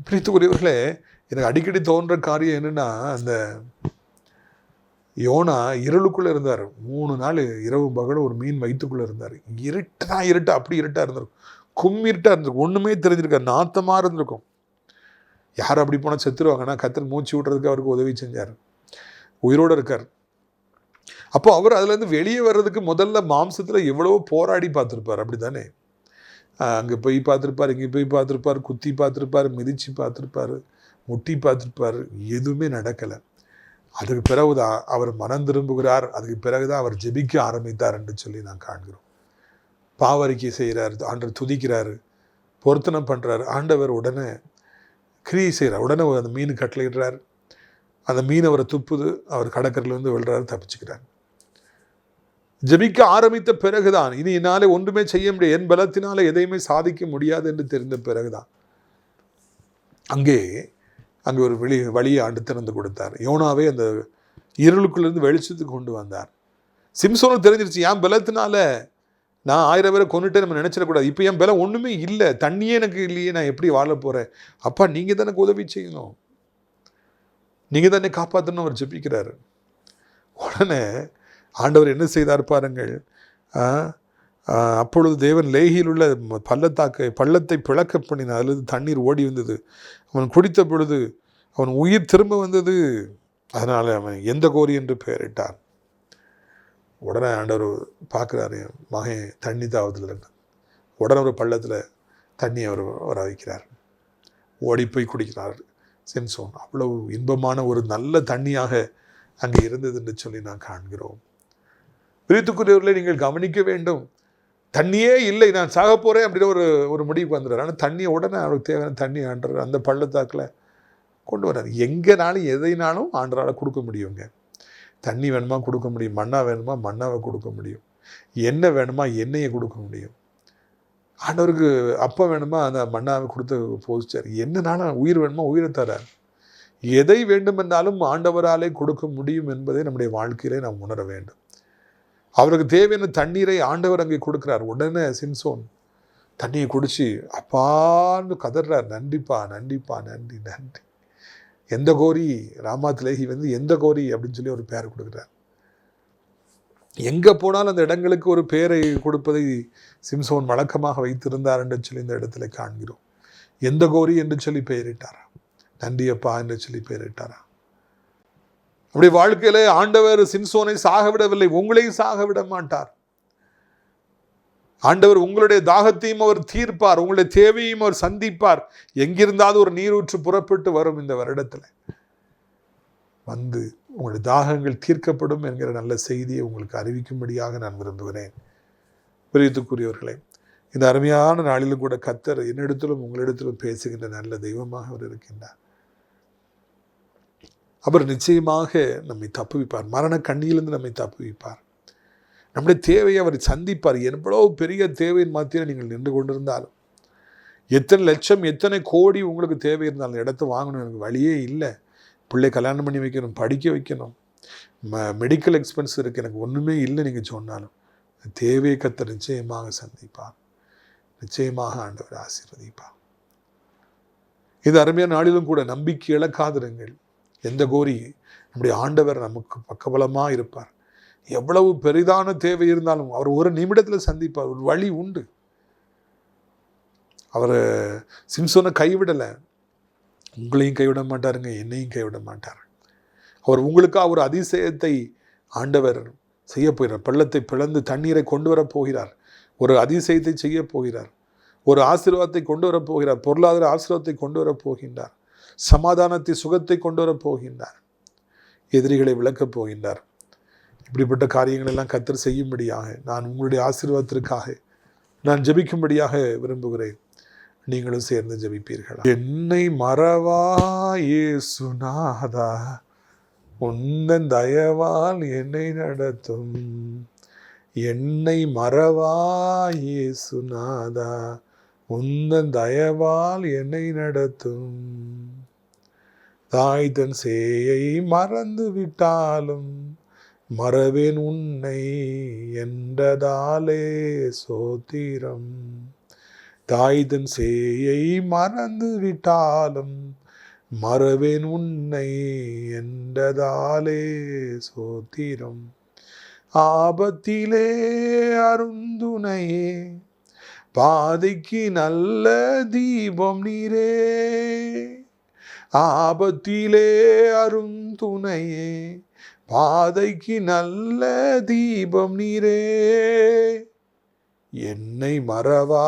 பிரித்துக்குரியவர்களே, எனக்கு அடிக்கடி தோன்ற காரியம் என்னென்னா, அந்த யோனா இருளுக்குள்ளே இருந்தார். 3 நாள் இரவு பகலும் ஒரு மீன் வயிற்றுக்குள்ளே இருந்தார். இருட்டு அப்படி இருட்டாக இருந்திருக்கும், கும்மிருட்டாக இருந்திருக்கும், ஒன்றுமே தெரிஞ்சிருக்காரு, நாத்தமாக இருந்திருக்கும். யார் அப்படி போனால் செத்துருவாங்கன்னா கர்த்தர் மூச்சு விட்றதுக்கு அவருக்கு உதவி செஞ்சார், உயிரோடு இருக்கார். அப்போ அவர் அதுலேருந்து வெளியே வர்றதுக்கு முதல்ல மாம்சத்தில் எவ்வளவோ போராடி பார்த்துருப்பார். அப்படி தானே? அங்கே போய் பார்த்துருப்பார், இங்கே போய் பார்த்துருப்பார், குத்தி பார்த்துருப்பார், மிதித்து பார்த்துருப்பார், முட்டி பார்த்துருப்பார், எதுவுமே நடக்கலை. அதுக்கு பிறகுதான் அவர் மனம் திரும்புகிறார். அதுக்கு பிறகுதான் அவர் ஜெபிக்க ஆரம்பித்தார் என்று சொல்லி நான் காண்கிறோம். பாவரிக்கை செய்கிறார், ஆண்டவர் துதிக்கிறாரு, பொருத்தனம் பண்ணுறாரு. ஆண்டவர் உடனே கிரியை செய்கிறார். உடனே அந்த மீன் கட்டளையிடுறார். அந்த மீன் அவரை துப்புது, அவர் கடற்கரையிலேருந்து விழுறாரு, தப்பிச்சுக்கிறார். ஜெபிக்க ஆரம்பித்த பிறகுதான், இனி என்னாலே ஒன்றுமே செய்ய முடியாது, என் பலத்தினால எதையுமே சாதிக்க முடியாது என்று தெரிந்த பிறகுதான் அங்கே ஒரு வழியை ஆண்டு திறந்து கொடுத்தார். யோனாவே அந்த இருளுக்குள்ளேருந்து வெளிச்சத்துக்கு கொண்டு வந்தார். சிம்சோனுக்கு தெரிஞ்சிருச்சு, என் பலத்தினால நான் 1000 பேரை கொண்டுட்டு நம்ம நினச்சிடக்கூடாது. இப்போ என் பலம் ஒன்றுமே இல்லை, தண்ணியே எனக்கு இல்லையே, நான் எப்படி வாழ போகிறேன்? அப்பா நீங்கள் தான் எனக்கு உதவி செய்யணும், நீங்கள் தான் என்னை காப்பாற்றணும். அவர் ஜெபிக்கிறாரு. உடனே ஆண்டவர் என்ன செய்தார் பாருங்கள். அப்பொழுது தேவன் லேகியில் உள்ள பள்ளத்தை பிளக்க பண்ணினார். அதிலிருந்து தண்ணீர் ஓடி வந்தது. அவன் குடித்த பொழுது அவன் உயிர் திரும்ப வந்தது. அதனால் அவன் எந்த கோரி என்று பெயரிட்டார். உடனே ஆண்டவர் பார்க்குறாரு, மகன் தண்ணி தாவத்தில் இருக்கு. உடனே ஒரு பள்ளத்தில் தண்ணி அவர் வர வைக்கிறார். ஓடி போய் குடிக்கிறார் சிம்சோன். அவ்வளவு இன்பமான ஒரு நல்ல தண்ணியாக அங்கே இருந்தது என்று சொல்லி நான் காண்கிறோம். பிரித்துக்குரியவர்களை நீங்கள் கவனிக்க வேண்டும். தண்ணியே இல்லை, நான் சாக போகிறேன் அப்படின்னு ஒரு முடிவுக்கு வந்துடுறாரு. ஆனால் தண்ணியை உடனே அவருக்கு தேவையான தண்ணி ஆண்டவர் அந்த பள்ளத்தாக்கில் கொண்டு வர்றாரு. எங்கேனாலும் எதைனாலும் ஆண்டரால் கொடுக்க முடியுங்க. தண்ணி வேணுமா கொடுக்க முடியும், மண்ணா வேணுமா மண்ணாவை கொடுக்க முடியும், எண்ணெய் வேணுமா எண்ணெயை கொடுக்க முடியும். ஆண்டவருக்கு அப்போ வேணுமா அந்த மண்ணாவை கொடுத்து போதிச்சார். என்னன்னாலும் உயிர் வேணுமா உயிரை தரார். எதை வேண்டுமென்றாலும் ஆண்டவராலே கொடுக்க முடியும் என்பதை நம்முடைய வாழ்க்கையிலே நாம் உணர வேண்டும். அவருக்கு தேவையான தண்ணீரை ஆண்டவர் அங்கே கொடுக்குறார். உடனே சிம்சோன் தண்ணியை குடிச்சு அப்பான்னு கதறார், நன்றிப்பா நன்றிப்பா நன்றி நன்றி. எந்த கோரி ராமாத்லேஹி எந்த கோரி அப்படின்னு சொல்லி ஒரு பேரை கொடுக்குறார். எங்கே போனாலும் அந்த இடங்களுக்கு ஒரு பேரை கொடுப்பதை சிம்சோன் வழக்கமாக வைத்திருந்தார் என்று சொல்லி இந்த இடத்துல காண்கிறோம். எந்த கோரி என்று சொல்லி பெயரிட்டாரா, நன்றியப்பா என்று சொல்லி பெயரிட்டாரா. அப்படி வாழ்க்கையில ஆண்டவர் சிம்சோனை சாக விடவில்லை, உங்களையும் சாக விட மாட்டார். ஆண்டவர் உங்களுடைய தாகத்தையும் அவர் தீர்ப்பார், உங்களுடைய தேவையும் அவர் சந்திப்பார். எங்கிருந்தாவது ஒரு நீரூற்று புறப்பட்டு வரும் இந்த வருடத்தில் வந்து உங்களுடைய தாகங்கள் தீர்க்கப்படும் என்கிற நல்ல செய்தியை உங்களுக்கு அறிவிக்கும்படியாக நான் விரும்புகிறேன். பிரியத்துக்குரியவர்களே, இந்த அருமையான நாளிலும் கூட கர்த்தர் என்னிடத்திலும் உங்களிடத்திலும் பேசுகின்ற நல்ல தெய்வமாக அவர் இருக்கின்றார். அவர் நிச்சயமாக நம்மை தப்புவிப்பார், மரண கண்ணியிலிருந்து நம்மை தப்புவிப்பார். நம்முடைய தேவையை அவர் சந்திப்பார். எவ்வளவு பெரிய தேவையின் மத்தியில் நீங்கள் நின்று கொண்டிருந்தாலும், எத்தனை லட்சம் எத்தனை கோடி உங்களுக்கு தேவை இருந்தாலும், இடத்த வாங்கணும், எனக்கு வழியே இல்லை, பிள்ளை கல்யாணம் பண்ணி வைக்கணும், படிக்க வைக்கணும், மெடிக்கல் எக்ஸ்பென்ஸ் இருக்குது, எனக்கு ஒன்றுமே இல்லை நீங்கள் சொன்னாலும் தேவையை கர்த்தர் நிச்சயமாக சந்திப்பார். நிச்சயமாக ஆண்டவர் ஆசீர்வதிப்பார். இது அருமையான நாளிலும் கூட நம்பிக்கை இழக்காதிருங்கள். எந்த கோரி நம்முடைய ஆண்டவர் நமக்கு பக்கபலமாக இருப்பார். எவ்வளவு பெரிதான தேவை இருந்தாலும் அவர் ஒரு நிமிடத்தில் சந்திப்பார். ஒரு வழி உண்டு. அவர் சிம்சோனை கைவிடலை. உங்களையும் கைவிட மாட்டாருங்க, என்னையும் கைவிட மாட்டார். அவர் உங்களுக்காக ஒரு அதிசயத்தை ஆண்டவர் செய்ய போகிறார். பள்ளத்தை பிளந்து தண்ணீரை கொண்டு வரப் போகிறார். ஒரு அதிசயத்தை செய்ய போகிறார். ஒரு ஆசீர்வாதத்தை கொண்டு வரப் போகிறார். பொருளாதார ஆசீர்வாதத்தை கொண்டு வரப் போகின்றார். சமாதானத்தை, சுகத்தை கொண்டு வரப் போகின்றார். எதிரிகளை விளக்கப் போகின்றார். இப்படிப்பட்ட காரியங்கள் எல்லாம் கர்த்தர் செய்யும்படியாக நான் உங்களுடைய ஆசீர்வாதத்திற்காக நான் ஜெபிக்கும்படியாக விரும்புகிறேன். நீங்களும் சேர்ந்து ஜெபிப்பீர்கள். என்னை மறவா இயேசுநாதா, உந்தன் தயவால் என்னை நடத்தும். என்னை மறவா இயேசுநாதா, உந்தன் தயவால் என்னை நடத்தும். தாய் தன் சேயை மறந்து விட்டாலும் மறவேன் உன்னை என்றதாலே சோத்திரம். தாய் தன் சேயை மறந்து விட்டாலும் மறவேன் உன்னை என்றதாலே சோத்திரம். ஆபத்திலே அருந்துணையே, பாதைக்கு நல்ல தீபம் நீரே. ஆபத்திலே அருந்துணையே, பாதைக்கு நல்ல தீபம் நீரே. என்னை மறவா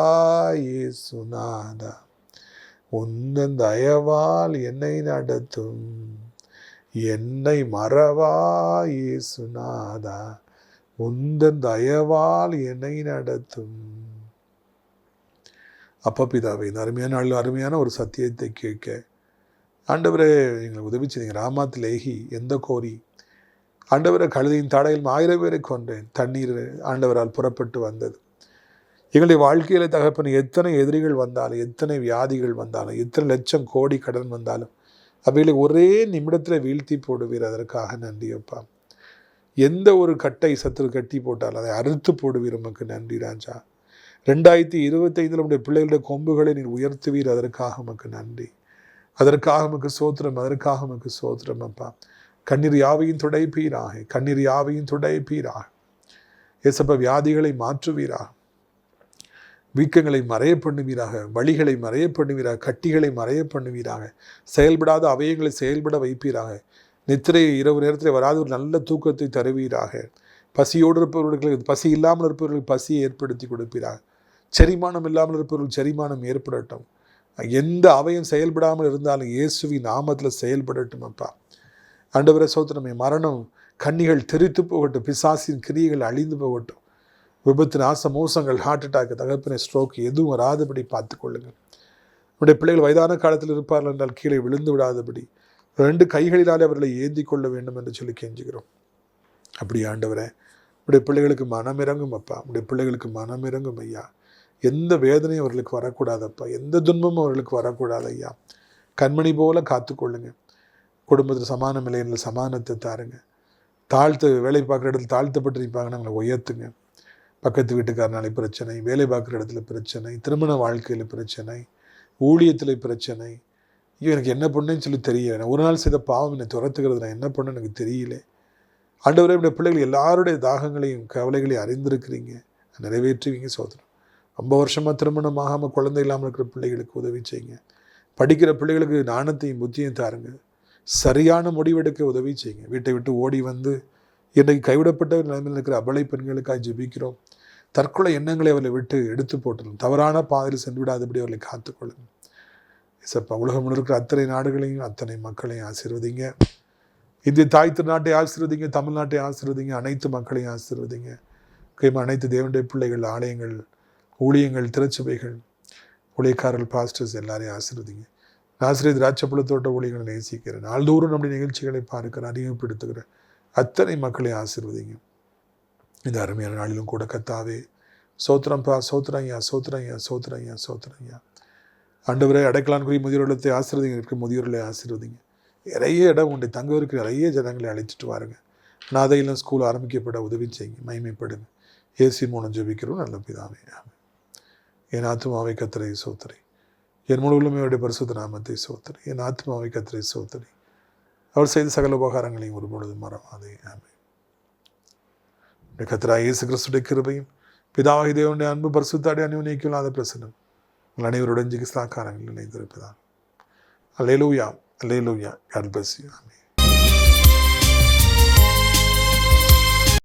இயேசுநாதா, உந்தன் தயவால் என்னை நடத்தும். என்னை மறவா இயேசுநாதா, உந்தன் தயவால் என்னை நடத்தும். அப்பா பிதாவே, இந்த அருமையான நாள் அருமையான ஒரு சத்தியத்தை கேட்க ஆண்டவரே எங்களை உதவி செய்தீங்க. ராமாத்லேஹி எந்த கோரி ஆண்டவரை கழுதையின் தாடையில் 1000 பேரை கொன்றேன். தண்ணீர் ஆண்டவரால் புறப்பட்டு வந்தது. எங்களுடைய வாழ்க்கையில தகப்பன் எத்தனை எதிரிகள் வந்தாலும், எத்தனை வியாதிகள் வந்தாலும், எத்தனை லட்சம் கோடி கடன் வந்தாலும் அவைகளை ஒரே நிமிடத்தில் வீழ்த்தி போடுவீர். அதற்காக நன்றி அப்பா. எந்த ஒரு கட்டை சத்துரு கட்டி போட்டாலும் அதை அறுத்து போடுவீர். உமக்கு நன்றி ராஜா. 2025 நம்முடைய பிள்ளைகளுடைய கொம்புகளை நீர் உயர்த்துவீர். அதற்காக உமக்கு நன்றி. அதற்காக உமக்கு சோத்திரம். அதற்காக உமக்கு சோத்திரம் அப்பா. கண்ணீர் யாவையும் துடைப்பீராக. கண்ணீர் யாவையும் துடைப்பீராக. ஏசப்பா, வியாதிகளை மாற்றுவீராக. வீக்கங்களை மறைய பண்ணுவீராக. வழிகளை மறைய பண்ணுவீராக. கட்டிகளை மறைய பண்ணுவீராக. செயல்படாத அவயங்களை செயல்பட வைப்பீராக. நித்திரை இரவு நேரத்தில் வராத ஒரு நல்ல தூக்கத்தை தருவீராக. பசியோடு இருப்பவர்களுக்கு, பசி இல்லாமல் இருப்பவர்களுக்கு பசியை ஏற்படுத்தி கொடுப்பீராக. செரிமானம் இல்லாமல் இருப்பவர்களுக்கு செரிமானம் ஏற்படட்டும். எந்த அவயம் செயல்படாமல் இருந்தாலும் இயேசுவின் நாமத்தில் செயல்படட்டும் அப்பா. ஆண்டவரே சோத்திரமே, மரணம் கண்ணிகள் தெரித்து போகட்டும். பிசாசின் கிரியைகள் அழிந்து போகட்டும். விபத்து, நாச மோசங்கள், ஹார்ட் அட்டாக், தகப்பனை, ஸ்ட்ரோக் எதுவும் வராதபடி பார்த்துக்கொள்ளுங்கள். நம்முடைய பிள்ளைகள் வயதான காலத்தில் இருப்பார்கள் என்றால் கீழே விழுந்து விடாதபடி 2 கைகளினாலே அவர்களை ஏந்தி கொள்ள வேண்டும் என்று சொல்லி கெஞ்சுகிறோம். அப்படி ஆண்டவரே, உடைய பிள்ளைகளுக்கு மனமிறங்கும் அப்பா. உடைய பிள்ளைகளுக்கு மனமிறங்கும் ஐயா. எந்த வேதனையும் அவர்களுக்கு வரக்கூடாதப்பா. எந்த துன்பமும் அவர்களுக்கு வரக்கூடாது ஐயா. கண்மணி போல காத்துக்கொள்ளுங்க. குடும்பத்தில் சமானம் இல்லைன்னு சமானத்தை தாருங்க. வேலை பார்க்குற இடத்துல தாழ்த்தப்பட்டு இருப்பாங்கன்னு அவங்களை உயர்த்துங்க. பக்கத்து வீட்டுக்காரனாலே பிரச்சனை, வேலை பார்க்குற இடத்துல பிரச்சனை, திருமண வாழ்க்கையில் பிரச்சனை, ஊழியத்தில் பிரச்சனை. எனக்கு என்ன பண்ணுன்னு சொல்லி தெரியல. ஒரு நாள் செய்த பாவம் என்னை துரத்துக்கிறது. நான் என்ன பண்ண எனக்கு தெரியல. ஆண்டவரே, என்னுடைய பிள்ளைகள் எல்லாருடைய தாகங்களையும் கவலைகளையும் அறிந்திருக்கிறீங்க. நிறைவேற்றுவீங்க சோதரம். ரொம்ப வருஷமாக திருமணம் ஆகாமல் குழந்தை இல்லாமல் இருக்கிற பிள்ளைகளுக்கு உதவி செய்யுங்க. படிக்கிற பிள்ளைகளுக்கு ஞானத்தையும் புத்தியும் தாருங்க. சரியான முடிவெடுக்க உதவி செய்யுங்க. வீட்டை விட்டு ஓடி வந்து இன்றைக்கு கைவிடப்பட்ட நிலைமையில் இருக்கிற அபலை பெண்களுக்காக ஜெபிக்கிறோம். தற்கொலை எண்ணங்களை அவர்களை விட்டு எடுத்து போட்டணும். தவறான பாதையில் சென்று விடாதபடி அவர்களை காத்துக்கொள்ளுங்க. இசப்பா, உலகம் இருக்கிற அத்தனை நாடுகளையும் அத்தனை மக்களையும் ஆசீர்வதிங்க. இந்திய தாய் திருநாட்டை ஆசீர்வதிங்க. தமிழ்நாட்டை ஆசீர்வதிங்க. அனைத்து மக்களையும் ஆசீர்வதிங்க. முக்கியமாக அனைத்து தேவனுடைய பிள்ளைகள், ஆலயங்கள், ஊழியங்கள், திருச்சபைகள், ஊழியக்காரர்கள், பாஸ்டர்ஸ் எல்லாரையும் ஆசீர்வதிங்க. நாசிரியர் திராட்சப்பழத்தோட்ட ஊழியர்களை நேசிக்கிறேன். நாள்தோறும் நம்முடைய நிகழ்ச்சிகளை பார்க்கிறேன், அறிமுகப்படுத்துகிறேன். அத்தனை மக்களையும் ஆசீர்வதிங்க. இந்த அருமையான நாளிலும் கூட கர்த்தாவே சோத்திரம்பா, சோத்திரய்யா, சோத்திரய்யா, சோத்திரய்யா, சோத்திரய்யா. ஆண்டவரே, அடைக்கலான்குரிய முதியோர் இல்லத்தை ஆசீர்வதிங்க. இருக்க முதியோர்களை ஆசீர்வதிங்க. நிறைய இடம் உண்டு, தங்குவதற்கு நிறைய ஜனங்களை அழைச்சிட்டு வாருங்க. அனாதையிலும் ஸ்கூல் ஆரம்பிக்கப்பட உதவி செய்யுங்க, மகிமைப்படுங்க. இயேசு மூலம் ஜெபிக்கிறோம் நல்ல பிதாவே, ஆமென். என் ஆத்துமாவை கர்த்தரை ஸ்தோத்திரி, என் முழு உள்ளமையோட பரிசுத்த நாமத்தை ஸ்தோத்திரி. என் ஆத்துமாவை கர்த்தரை ஸ்தோத்திரி, அவர் செய்த சகல உபகாரங்களையும் ஒருபொழுதும் மறவாதே, ஆமென். கர்த்தராகிய இயேசு கிறிஸ்துவின் கிருபையும் பிதாவாகிய தேவனுடைய அன்பு பரிசுத்த அந்யோன்யமில்லாத பிரசன்னம் உங்கள் அனைவருடன் ஜிகிஸ்தாக்காரங்கள் இணைந்திருப்பதாக. அல்லேலூயா, அல்லேலூயா. God bless you. ஆமென்.